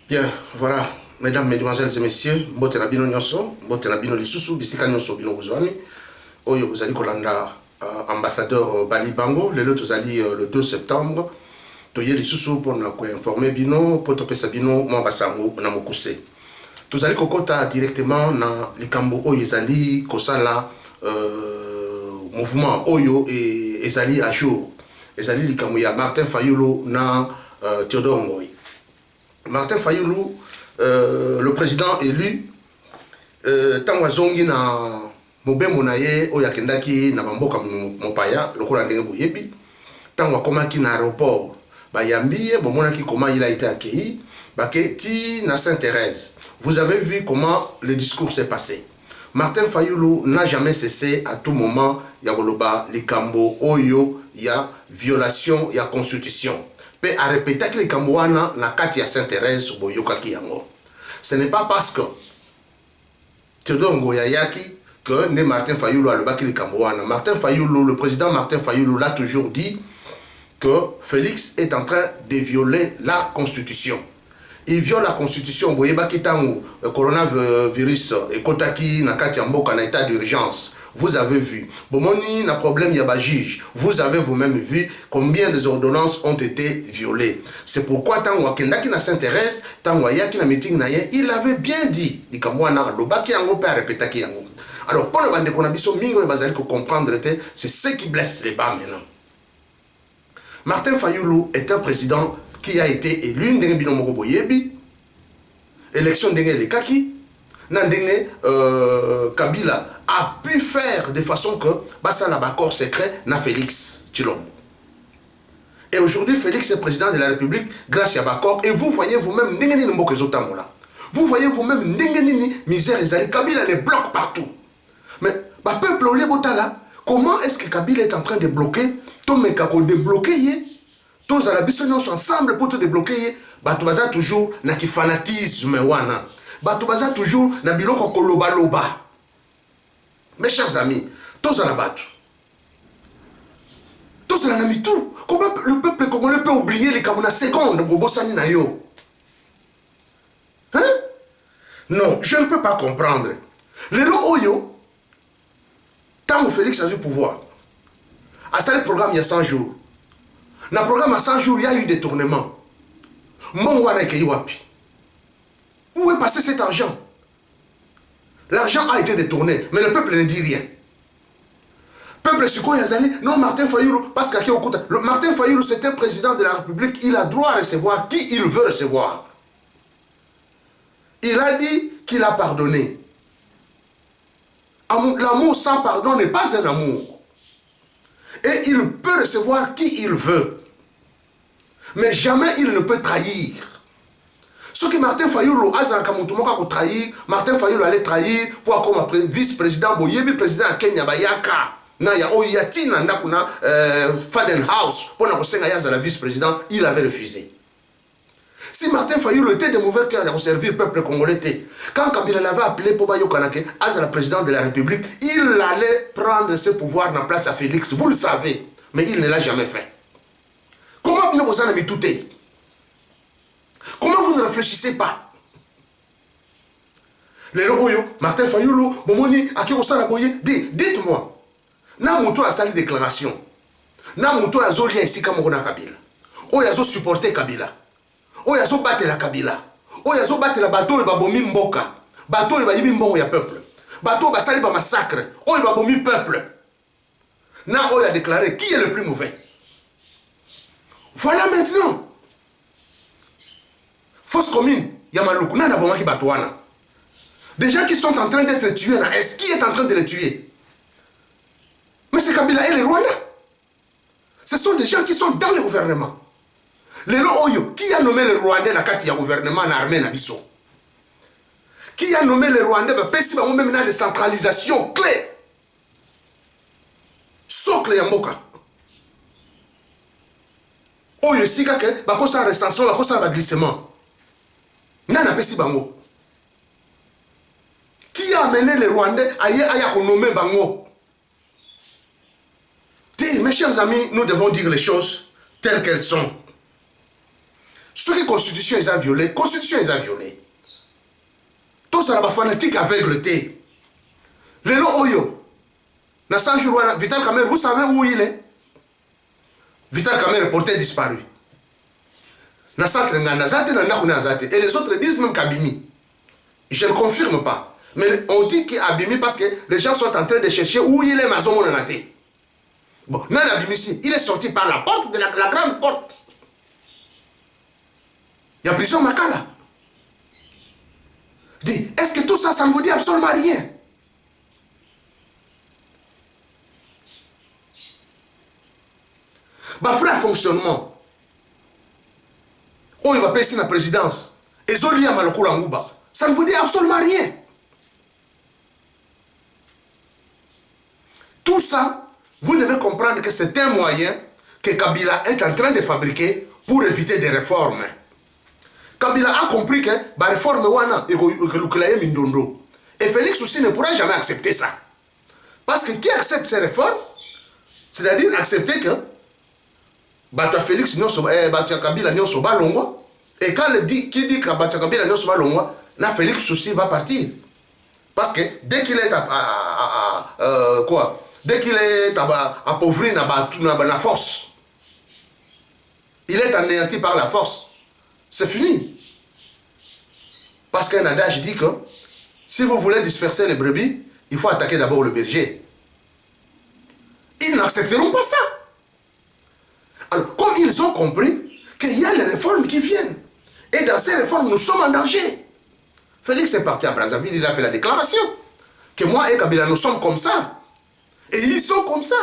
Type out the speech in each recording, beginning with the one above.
Bien, voilà, mesdames, mesdemoiselles et messieurs, mbote na bino nyonso, mbote na bino lisusu, bisika nyonso bino bozwami. Oyo bozali kolanda ambassadeur Bali Bango, lelo tozali le 2 septembre. Toye lisusu pour na informer bino, pour topesa bino mwa basango na mokuse. Tozali kokota directement na likambo oyo ezali kosala mouvement oyo et ezali à jour. Ezali likambo ya Martin Fayulu na Théodore Ngoyi. Martin Fayulu, le président élu, tango zongi na mobembo na ye oyo akendaki na bamboka mopaya lokola ndenge boyebi, tango akomaki na aéroport bayambi ye bomonaki comment il a été accueilli bake ti na Sainte-Thérèse. Vous avez vu comment le discours s'est passé. Martin Fayulu n'a jamais cessé à tout moment ya koloba likambo oyo ya violation ya constitution. Pe a répété que les Kambouana na kati ya Sainte-Thérèse boyokaki yango. Ce n'est pas parce que Théodore Ngoyayaki que né Martin Fayulu a le baki les Kambouana. Martin Fayulu, le président Martin Fayulu l'a toujours dit que Félix est en train de violer la constitution. Il viole la constitution. Boyebaki tango coronavirus et kotaki na kati ya mboka na état d'urgence. Vous avez vu. Bomoni na problème yaba juge. Vous avez vous-même vu combien des ordonnances ont été violées. C'est pourquoi tango akendaki na Sainte-Thérèse, tango ayaki na meeting na ye, il avait bien dit dikamwana lobaki yango pe répétaki yango. Alors pour le bande qu'on a biso mingo et bazali ko comprendre c'est ce qui blesse les bas maintenant. Martin Fayulu est un président qui a été élu ndenge bino moko boyebi. Élection ndenge lekaki. Nandenge Kabila a pu faire de façon que basa la accord secret na Félix Tshilombo. Et aujourd'hui Félix est président de la République grâce à l'accord. Et vous voyez vous-même ndenge nini mboka ezotambola. Vous voyez vous-même ndenge nini misère ezali. Kabila les bloque partout. Mais ba peuple olé botala, comment est-ce que Kabila est en train de bloquer to meka ko débloquer yé? Tous à la bisognon ensemble pour te débloquer. Bato baza toujours na ki fanatisme wana. Bato baza toujours na biloko koloba loba. Mes chers amis, tous à la batte. Tous à la namitou. Comment le peuple congolais peut oublier les Kamuna secondes pour Bossani na yo? Hein? Non, je ne peux pas comprendre. Le Oyo, tant que Félix a eu pouvoir, à ça le programme il y a 100 jours. Dans le programme à 100 jours, il y a eu des tournements. Où est passé cet argent? L'argent a été détourné, mais le peuple ne dit rien. Le peuple sur quoi Yazali? Non, Martin Fayulu, parce que Martin Fayulu, c'est un président de la République, il a droit à recevoir qui il veut recevoir. Il a dit qu'il a pardonné. L'amour sans pardon n'est pas un amour. Et il peut recevoir qui il veut. Mais jamais il ne peut trahir. Ce que Martin Fayulu a trahir, Martin Fayulu allait trahir pour comme vice-président Boyebi, président à Kenya Bayaka. Na ya oyati na ndakuna Faden House pour na kosenga yaza la vice-président, il avait refusé. Si Martin Fayulu était de mauvais cœur à servir le peuple congolais, quand Kabila l'avait appelé pour Bayo Kanake, as la président de la République, il allait prendre ses pouvoirs en place à Félix. Vous le savez, mais il ne l'a jamais fait. Comment vous en avez tout été? Comment vous ne réfléchissez pas? Les Royo, Martin Fayulu, Bomoni, Akirosala Boye, dites-moi, Namuto a sali déclaration. Namuto a zolia ici comme on a Kabila. Oyazo supporter Kabila. Oyazo battre la Kabila. Oyazo battre la bateau et babomi mboka. Bateau et bayibi mbongo ya peuple. Bateau ba sali ba massacre. Oyo babomi peuple. Na Oya a déclaré qui est le plus mauvais. Voilà maintenant. Fausse commune, Yamaloukou, n'a pas batouana. Des gens qui sont en train d'être tués, est-ce qui est en train de les tuer? Mais c'est Kabila et les Rwandais. Ce sont des gens qui sont dans le gouvernement. Les Oyo, qui a nommé les Rwandais dans le gouvernement en armée Nabiso? Qui a nommé les Rwandais dans le décentralisation clé? Socle Yamboka. Oyo sika ke bakosa recension bakosa ba glissement. Nana pesi bango. Qui a amené les Rwandais à nommer bango? Mes chers amis, nous devons dire les choses telles qu'elles sont. Ce qui constitution ils ont violé, constitution ils ont violé. Tout ça là fanatique aveugle té. Le long oyo. Na 100 jours Vital Kamerhe, vous savez où il est? Vital Kamerhe reporté disparu. Na centre ngana zate na nakuna zate et les autres disent même qu'Abimi. Je ne confirme pas. Mais on dit qu'Abimi parce que les gens sont en train de chercher où il est Mazomo Nanate. Bon, non, Abimi ici, il est sorti par la porte de la grande porte. Il y a prison Makala. Dis, est-ce que tout ça, ça ne vous dit absolument rien? Bah, frère, fonctionnement. Oh, il va payer la présidence. Et Zoli à Malokula Ngouba. Ça ne vous dit absolument rien. Tout ça, vous devez comprendre que c'est un moyen que Kabila est en train de fabriquer pour éviter des réformes. Kabila a compris que la réforme wana et Mindondo. Et Félix aussi ne pourra jamais accepter ça. Parce que qui accepte ces réformes, c'est-à-dire accepter que Bata Félix Bata Kabila nyonso balongwa, et quand qui dit que Bata Kabila nyonso balongwa, na Félix aussi va partir. Parce que dès qu'il est dès qu'il est appauvri dans la force, il est anéanti par la force. C'est fini. Parce qu'un adage dit que si vous voulez disperser les brebis, il faut attaquer d'abord le berger. Ils n'accepteront pas ça. Alors, comme ils ont compris qu'il y a les réformes qui viennent, et dans ces réformes, nous sommes en danger. Félix est parti à Brazzaville, il a fait la déclaration que moi et Kabila, nous sommes comme ça. Et ils sont comme ça.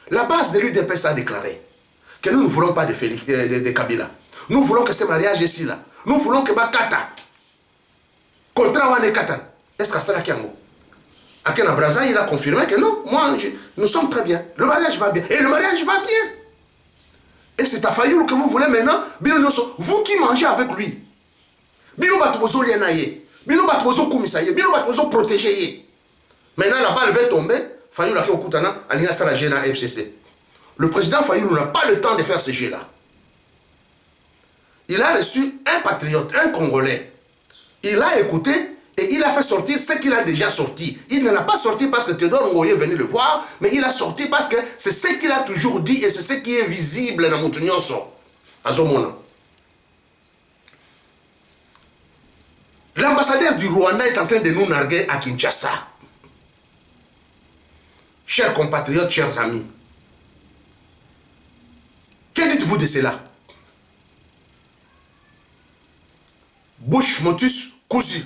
La base de l'UDPS a déclaré que nous ne voulons pas de Kabila. Nous voulons que ce mariage ici là. Nous voulons que Bakata. Contrat Wane Katan. Est-ce que c'est là qu'il y a un mot? Akena Brazza, il a confirmé que non, nous sommes très bien. Le mariage va bien. Et le mariage va bien. Et c'est à Fayoulou que vous voulez maintenant, vous qui mangez avec lui. Bino Batbozo Lienaye. Bino Batbozo Koumisaye. Bino Batbozo protégé. Maintenant la balle va tomber. Fayoulou qui Okutana, Alliance la Géna FCC. Le président Fayoulou n'a pas le temps de faire ce jeu-là. Il a reçu un patriote, un Congolais. Il a écouté et il a fait sortir ce qu'il a déjà sorti. Il ne l'a pas sorti parce que Théodore Ngoye est venu le voir, mais il a sorti parce que c'est ce qu'il a toujours dit et c'est ce qui est visible dans Moutounioso. Azomona. L'ambassadeur du Rwanda est en train de nous narguer à Kinshasa. Chers compatriotes, chers amis, que dites-vous de cela? Bush Motus Kouzi.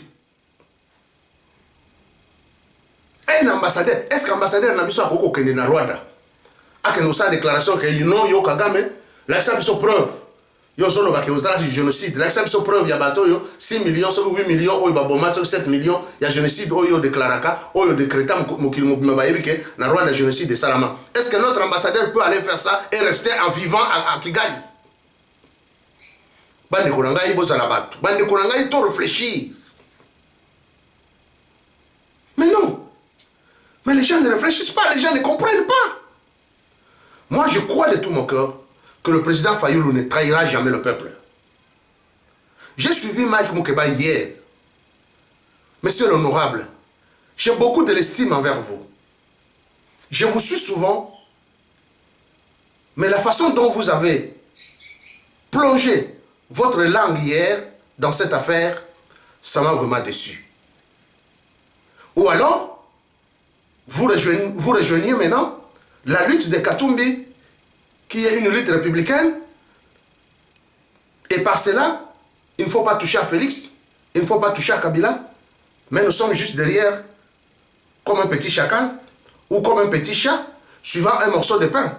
Un ambassadeur, est-ce qu'ambassadeur n'a pas beaucoup de Rwanda? A que nous avons déclaration que non, yo Kagame, l'exemple sur preuve. Yo solo ba ke osala du génocide. L'exemple sur preuve ya bato yo 6 millions, 8 millions, oyo ba boma 7 millions, ya génocide oyo déclaraka, oyo décréta mokili mobimba yebi ke na Rwanda génocide de Salama. Est-ce que notre ambassadeur peut aller faire ça et rester en vivant à Kigali? Bande Konangai bozala bato. Bande Konangai to réfléchir. Mais non. Mais les gens ne réfléchissent pas, les gens ne comprennent pas. Moi, je crois de tout mon cœur que le président Fayoulou ne trahira jamais le peuple. J'ai suivi Mike Moukeba hier. Monsieur l'honorable, j'ai beaucoup de l'estime envers vous. Je vous suis souvent, mais la façon dont vous avez plongé votre langue hier dans cette affaire, ça m'a vraiment déçu. Ou alors, vous rejoignez maintenant la lutte de Katumbi, qui est une lutte républicaine, et par cela, il ne faut pas toucher à Félix, il ne faut pas toucher à Kabila, mais nous sommes juste derrière, comme un petit chacal, ou comme un petit chat, suivant un morceau de pain.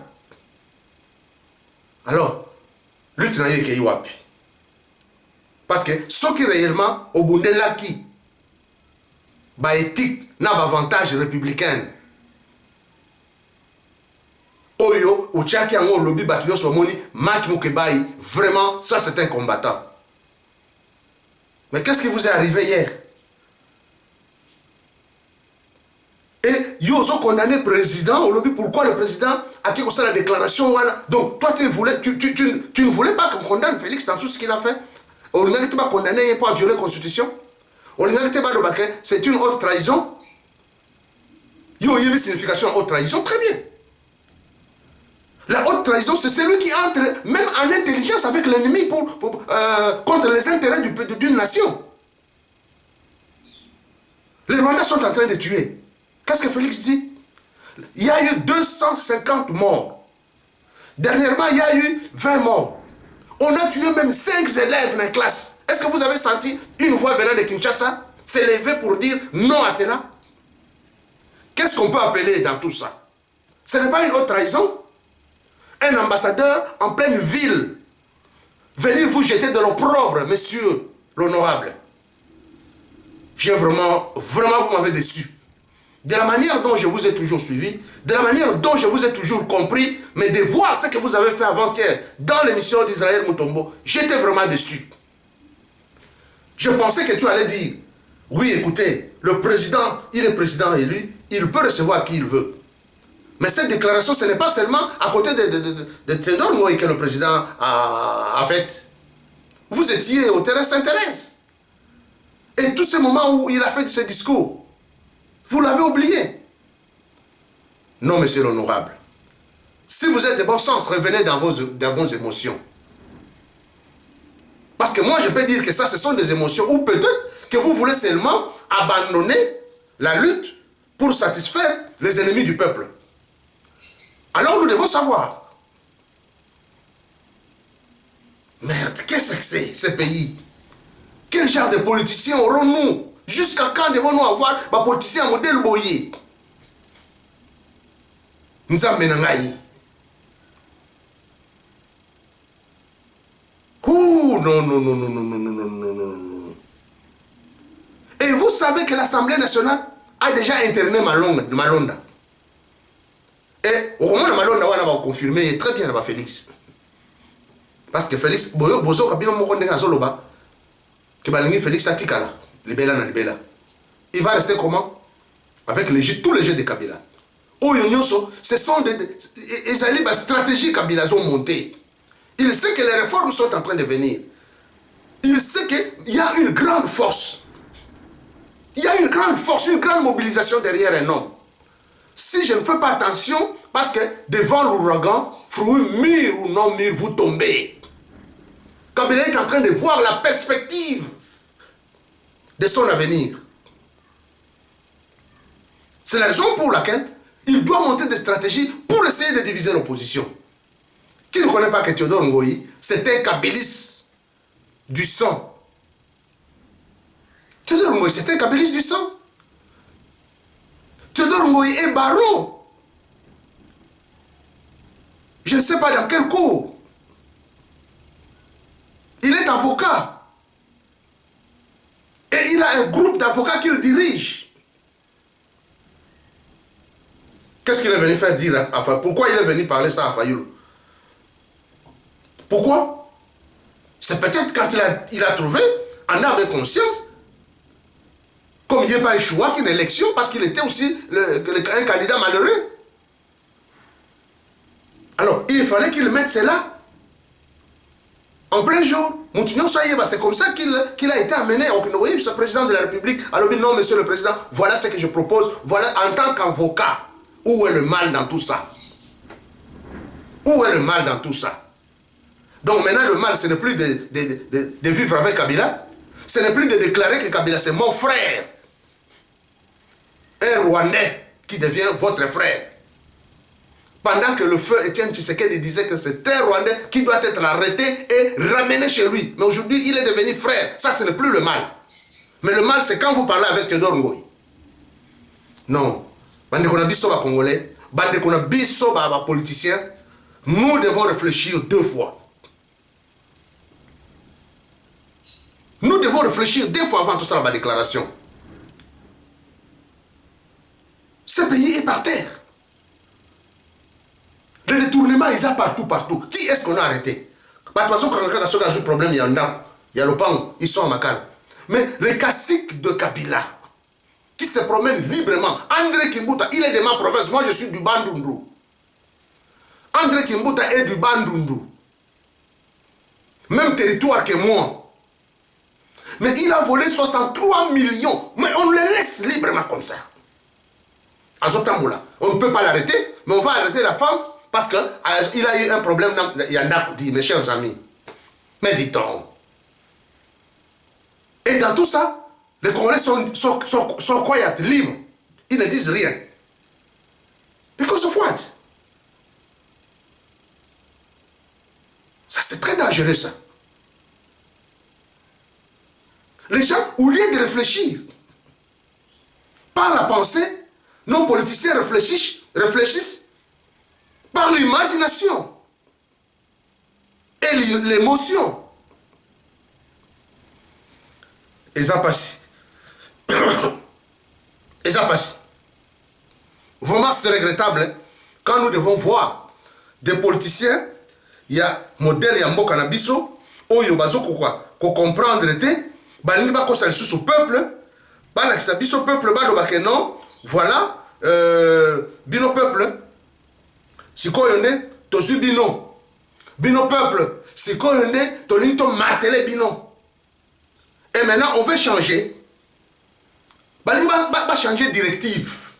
Alors, lutte n'a eu wapi. Parce que ce qui réellement, au bout de l'acquis, ba éthique, n'a pas avantage républicain. Oyo, ou tchaki ango lobby batuyo somoni, Mike Moukebaï, vraiment, ça c'est un combattant. Mais qu'est-ce qui vous est arrivé hier? Et Yo ont condamné le président. Pourquoi le président a fait la déclaration? Voilà. Donc, toi, tu ne voulais pas qu'on condamne Félix dans tout ce qu'il a fait. On n'a pas condamné pour violer la Constitution. On n'a pas dit c'est une haute trahison. Yo, il y a une signification de haute trahison. Très bien. La haute trahison, c'est celui qui entre même en intelligence avec l'ennemi contre les intérêts d'une nation. Les Rwandais sont en train de tuer. Qu'est-ce que Félix dit? Il y a eu 250 morts. Dernièrement, il y a eu 20 morts. On a tué même 5 élèves dans la classe. Est-ce que vous avez senti une voix venant de Kinshasa s'élever pour dire non à cela? Qu'est-ce qu'on peut appeler dans tout ça? Ce n'est pas une haute trahison? Un ambassadeur en pleine ville venir vous jeter de l'opprobre, monsieur l'honorable. Vraiment, vous m'avez déçu. De la manière dont je vous ai toujours suivi, de la manière dont je vous ai toujours compris, mais de voir ce que vous avez fait avant-hier dans l'émission d'Israël Mutombo, j'étais vraiment déçu. Je pensais que tu allais dire, oui, écoutez, le président, il est président élu, il peut recevoir qui il veut. Mais cette déclaration, ce n'est pas seulement à côté de Théodore Ngoï que le président a fait. Vous étiez au terrain Sainte-Thérèse. Et tous ces moments où il a fait ce discours, vous l'avez oublié. Non, monsieur l'honorable. Si vous êtes de bon sens, revenez dans vos émotions. Parce que moi, je peux dire que ça, ce sont des émotions. Ou peut-être que vous voulez seulement abandonner la lutte pour satisfaire les ennemis du peuple. Alors nous devons savoir. Merde, qu'est-ce que c'est, ce pays? Quel genre de politiciens aurons-nous? Jusqu'à quand devons-nous avoir des politiciens modèle Boye? Nous avons menangaï. Ouh, non. Et vous savez que l'Assemblée nationale a déjà interné Malonda. Et au moment de Malonda, on va confirmer très bien Félix. Parce que Félix, Bozo, Félix Atikala, Libela. Il va rester comment? Avec tous les jeux de Kabila. Ce sont des stratégies Kabila ont monté. Il sait que les réformes sont en train de venir. Il sait qu'il y a une grande force. Il y a une grande force, une grande mobilisation derrière un homme. Si je ne fais pas attention, parce que devant l'ouragan, fruit mûr ou non mûr, vous tombez. Kabila est en train de voir la perspective de son avenir. C'est la raison pour laquelle il doit monter des stratégies pour essayer de diviser l'opposition. Qui ne connaît pas que Théodore Ngoï, c'est un kabiliste du sang. Théodore Ngoï, c'est un kabiliste du sang. Théodore Ngoï est baron. Je ne sais pas dans quel cours. Il est avocat. Et il a un groupe d'avocats qu'il dirige. Qu'est-ce qu'il est venu faire dire à Fayoulou? Pourquoi il est venu parler ça à Fayoulou? Pourquoi? C'est peut-être quand il a trouvé, en âme et conscience, comme il n'y a pas échoué qu'une élection, parce qu'il était aussi un candidat malheureux. Alors, il fallait qu'il mette cela en plein jour. C'est comme ça qu'il a été amené au président de la République. Alors, non, monsieur le président, voilà ce que je propose. Voilà, en tant qu'avocat, où est le mal dans tout ça? Où est le mal dans tout ça? Donc maintenant, le mal, ce n'est plus de vivre avec Kabila. Ce n'est plus de déclarer que Kabila, c'est mon frère. Un Rwandais qui devient votre frère. Pendant que le feu Étienne Tshisekedi disait que c'est un Rwandais qui doit être arrêté et ramené chez lui. Mais aujourd'hui, il est devenu frère. Ça, ce n'est plus le mal. Mais le mal, c'est quand vous parlez avec Théodore Ngoï. Non. Bande qu'on a biso ba Congolais, bande qu'on a biso ba politiciens, nous devons réfléchir 2 fois. Nous devons réfléchir 2 fois avant tout ça, la déclaration. Ce pays est par terre. Les détournements, ils sont partout. Qui est-ce qu'on a arrêté? Pas de façon, quand on a un problème, il y a le pan, ils sont à Makal. Mais les caciques de Kabila, qui se promène librement. André Kimbuta, il est de ma province. Moi, je suis du Bandundu. André Kimbuta est du Bandundu. Même territoire que moi. Mais il a volé 63 millions. Mais on le laisse librement comme ça. À Zotamboula. On ne peut pas l'arrêter, mais on va arrêter la femme parce qu'il a eu un problème. Il y en a dit, mes chers amis. Mais dit-on. Et dans tout ça, les Congolais sont quiet, libres. Ils ne disent rien. Because of what? Ça, c'est très dangereux, ça. Les gens, au lieu de réfléchir par la pensée, nos politiciens réfléchissent par l'imagination et l'émotion. Et ça passe. Et ça passe. Vraiment, c'est regrettable hein, quand nous devons voir des politiciens, il y a modèle, il y a un cannabiso, où il y a qu'on comprendre, balingi ba kosa lisusu peuple, balakisa biso peuple baloba ke non, voilà, bino peuple, sikoyo ne tozu bino, bino peuple, sikoyo ne tolini to marteler bino. Et maintenant on veut changer, balingi ba changer directive.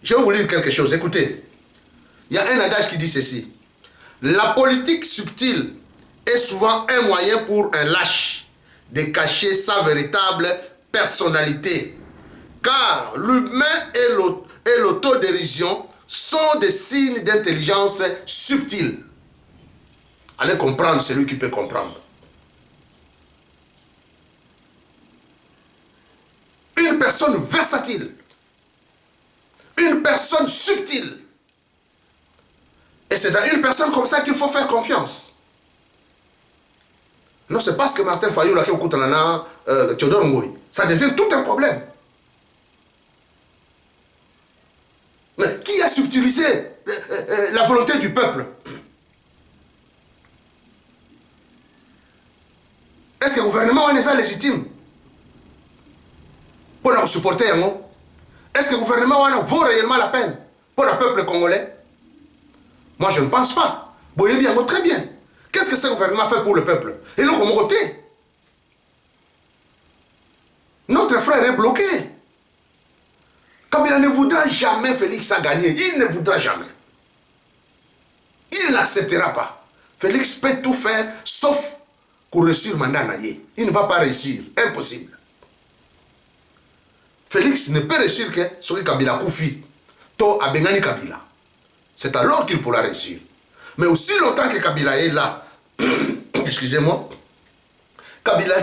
Je vais vous lire quelque chose, écoutez, il y a un adage qui dit ceci: la politique subtile est souvent un moyen pour un lâche de cacher sa véritable personnalité. Car l'humain et l'autodérision sont des signes d'intelligence subtile. Allez comprendre celui qui peut comprendre. Une personne versatile. Une personne subtile. Et c'est à une personne comme ça qu'il faut faire confiance. Non, c'est parce que Martin Fayulu qui écoute Théodore Ngoï. Ça devient tout un problème. Mais qui a subtilisé la volonté du peuple? Est-ce que le gouvernement est légitime pour nous supporter? Est-ce que le gouvernement vaut réellement la peine pour le peuple congolais? Moi, je ne pense pas. Boyez bien, très bien. Qu'est-ce que ce gouvernement fait pour le peuple? Et nous, comme côté, notre frère est bloqué. Kabila ne voudra jamais Félix a gagné. Il ne voudra jamais. Il n'acceptera pas. Félix peut tout faire, sauf pour réussir le mandat naïe. Il ne va pas réussir. Impossible. Félix ne peut réussir que ce que Kabila Koufi. To Abengani Kabila. C'est alors qu'il pourra réussir. Mais aussi longtemps que Kabila est là, excusez-moi, Kabila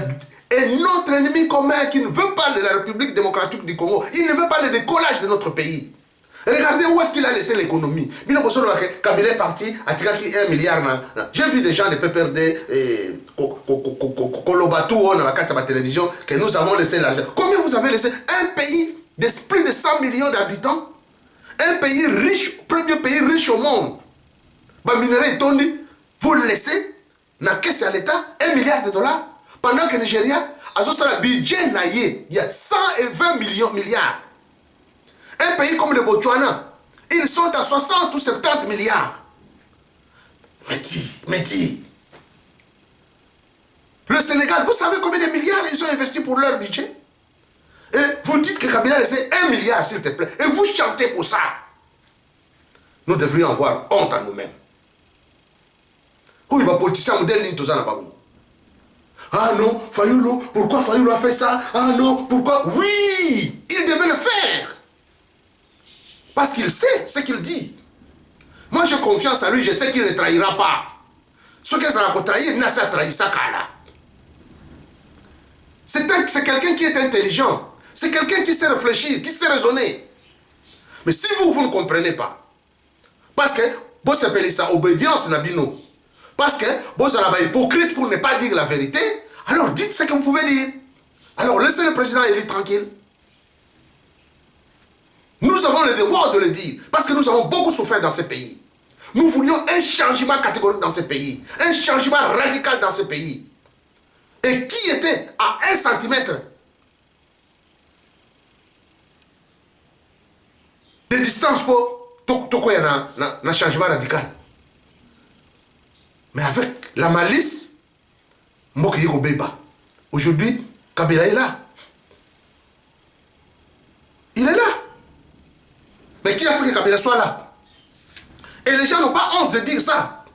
est notre ennemi commun qui ne veut pas de la République démocratique du Congo. Il ne veut pas le décollage de notre pays. Regardez où est-ce qu'il a laissé l'économie. Kabila est parti, a tiré 1 milliard. J'ai vu des gens de PPRD, Kolobatou, on a la télévision, que nous avons laissé l'argent. Combien vous avez laissé? Un pays de plus de 100 millions d'habitants, un pays riche, premier pays riche au monde. Vous le laissez, na caisse à l'État, 1 milliard de dollars, pendant que Nigeria, à ce budget naïe, il y a 120 milliards. Un pays comme le Botswana, ils sont à 60 ou 70 milliards. Mais dis. Le Sénégal, vous savez combien de milliards ils ont investi pour leur budget? Et vous dites que Kabila a laissé 1 milliard, s'il te plaît. Et vous chantez pour ça. Nous devrions avoir honte à nous-mêmes. Où il va politicien modèle tout ça là-bas. Ah non, Fayulu, pourquoi Fayulu a fait ça? Ah non, pourquoi? Oui, il devait le faire. Parce qu'il sait ce qu'il dit. Moi, j'ai confiance en lui, je sais qu'il ne trahira pas. Ce que ça va trahir, il n'a pas trahi ça. C'est quelqu'un qui est intelligent. C'est quelqu'un qui sait réfléchir, qui sait raisonner. Mais si vous ne comprenez pas, parce que vous appelez ça obédience, Nabino. Parce que vous êtes hypocrite pour ne pas dire la vérité, alors dites ce que vous pouvez dire. Alors laissez le président élu tranquille. Nous avons le devoir de le dire, parce que nous avons beaucoup souffert dans ce pays. Nous voulions un changement catégorique dans ce pays, un changement radical dans ce pays. Et qui était à 1 centimètre résistance pour tout un changement radical. Mais avec la malice, aujourd'hui, Kabila est là. Il est là. Mais qui a fait que Kabila soit là? Et les gens n'ont pas honte de dire ça.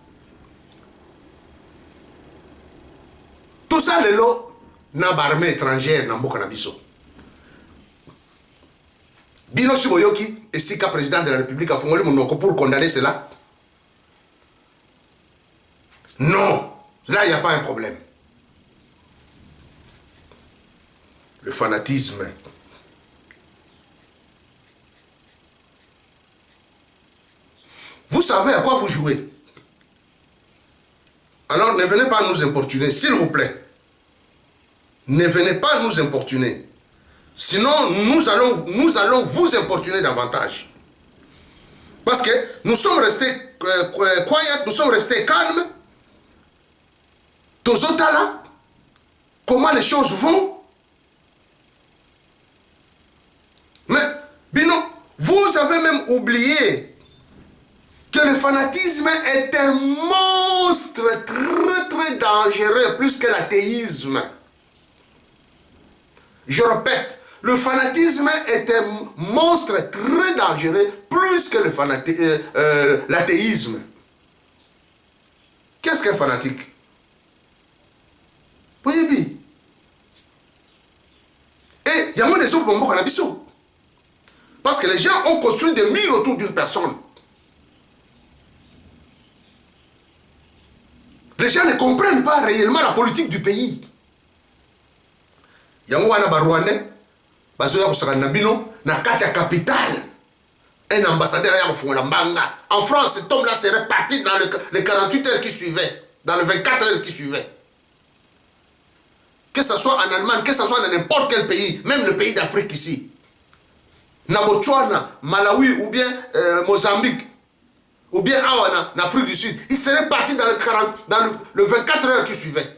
Tout ça, les lots, n'a pas armée étrangère, n'a pas Nabiso. Bino Shiboyoki et Sika, président de la République, a formulé mon nom pour condamner cela. Non, là, il n'y a pas un problème. Le fanatisme. Vous savez à quoi vous jouez. Alors ne venez pas nous importuner, s'il vous plaît. Ne venez pas nous importuner. Sinon, nous allons vous importuner davantage. Parce que nous sommes restés quiet, nous sommes restés calmes. Tous autres là, comment les choses vont. Mais, Bino, vous avez même oublié que le fanatisme est un monstre très très dangereux, plus que l'athéisme. Je répète, le fanatisme est un monstre très dangereux, plus que l'athéisme. Qu'est-ce qu'un fanatique? Et il y a moins des autres bonbons qu'on a bissou. Parce que les gens ont construit des murs autour d'une personne. Les gens ne comprennent pas réellement la politique du pays. Yango wana Rwandais, bazoya kusaka nabino na kati ya capitale. Un ambassadeur ya kufunga mbanga. En France, cet homme-là serait parti dans les 48 heures qui suivaient, dans les 24 heures qui suivaient. Que ce soit en Allemagne, que ce soit dans n'importe quel pays, même le pays d'Afrique ici. Na Botswana, Malawi ou bien Mozambique, ou bien en Afrique du Sud, il serait parti dans le 24 heures qui suivaient.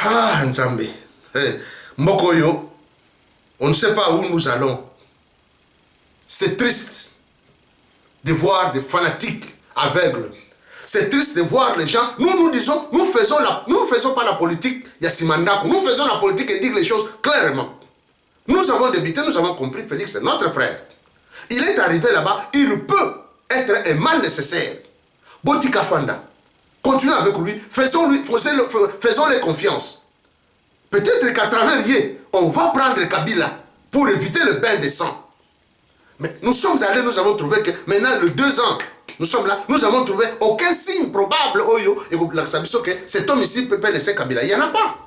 Ah, Nzambe. Mokoyo, on ne sait pas où nous allons. C'est triste de voir des fanatiques aveugles. C'est triste de voir les gens. Nous disons, nous faisons pas la politique Yassimandako. Nous faisons la politique et dire les choses clairement. Nous avons débuté, nous avons compris, Félix, c'est notre frère. Il est arrivé là-bas, il peut être un mal nécessaire. Botika Fanda, continuons avec lui, faisons-les confiance. Peut-être qu'à travers lui, on va prendre Kabila pour éviter le bain de sang. Mais nous sommes allés, nous avons trouvé que maintenant, le 2 ans, nous sommes là, nous avons trouvé aucun signe probable que cet homme ici peut laisser Kabila. Il n'y en a pas.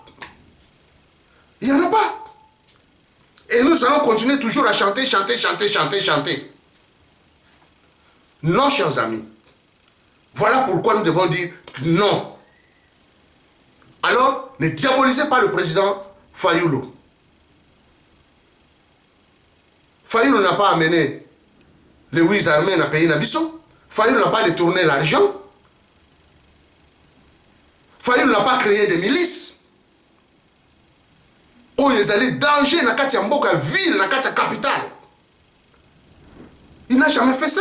Il n'y en a pas. Et nous allons continuer toujours à chanter. Non, chers amis. Voilà pourquoi nous devons dire non. Alors, ne diabolisez pas le président Fayoulou. Fayoulou n'a pas amené les 8 armées à payer Nabiso. Fayoulou n'a pas détourné l'argent. Fayoulou n'a pas créé des milices. Oh, ils allaient danger dans la Mboka ville, dans la capitale. Il n'a jamais fait ça.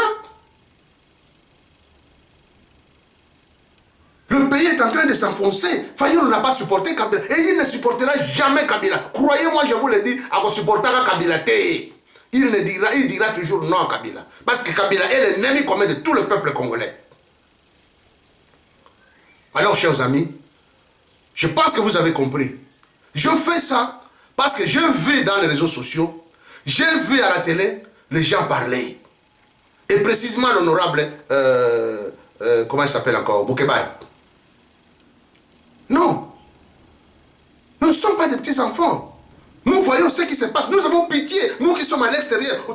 Le pays est en train de s'enfoncer. Fayoulou n'a pas supporté Kabila. Et il ne supportera jamais Kabila. Croyez-moi, je vous le dis, il supportera Kabila. Il dira toujours non à Kabila. Parce que Kabila est l'ennemi commun de tout le peuple congolais. Alors, chers amis, je pense que vous avez compris. Je fais ça parce que je vu dans les réseaux sociaux, j'ai vu à la télé les gens parler. Et précisément l'honorable, comment il s'appelle encore, Boukebaye. Non. Nous ne sommes pas des petits enfants. Nous voyons ce qui se passe. Nous avons pitié. Nous qui sommes à l'extérieur.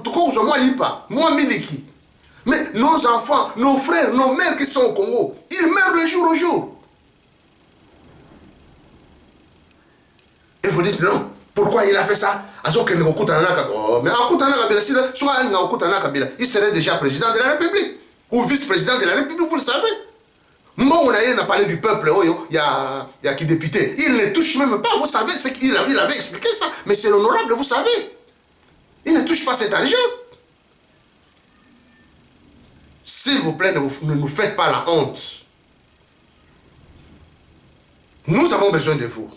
Moi, Miliki. Mais nos enfants, nos frères, nos mères qui sont au Congo, ils meurent le jour au jour. Et vous dites non. Pourquoi il a fait ça? Mais il serait déjà président de la République. Ou vice-président de la République, vous le savez. Mon a parlé du peuple, il y a qui député. Il ne touche même pas, vous savez, il avait expliqué ça. Mais c'est l'honorable, vous savez. Ils ne touchent pas cet argent. S'il vous plaît, ne nous faites pas la honte. Nous avons besoin de vous.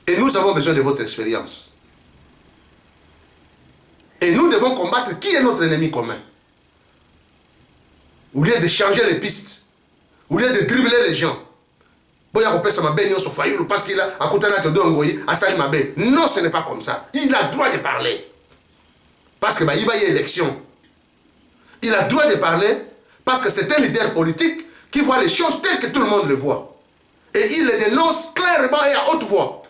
Et nous avons besoin de votre expérience. Et nous devons combattre qui est notre ennemi commun. Au lieu de changer les pistes, au lieu de dribbler les gens. Parce qu'il a à côté de non, ce n'est pas comme ça. Il a le droit de parler. Parce qu'il y a élection. Il a le droit de parler parce que c'est un leader politique qui voit les choses telles que tout le monde le voit. Et il les dénonce clairement et à haute voix.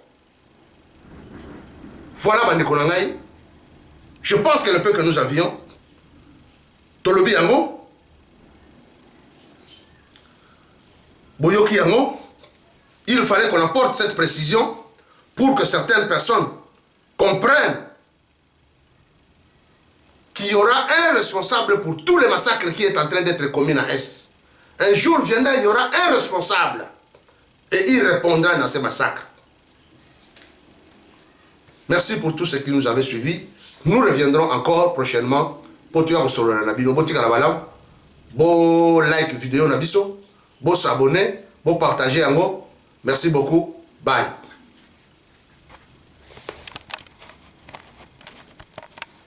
Voilà, Bandekonangaï. Je pense que le peu que nous avions, Tolobi Yango, Boyoki Yango, il fallait qu'on apporte cette précision pour que certaines personnes comprennent qu'il y aura un responsable pour tous les massacres qui est en train d'être commis à Est. Un jour viendra, il y aura un responsable et il répondra dans ces massacres. Merci pour tous ceux qui nous avaient suivis. Nous reviendrons encore prochainement pour tuer au solo Nabino. Bon like vidéo Nabiso, bon s'abonner, bon partager en gros. Merci beaucoup. Bye.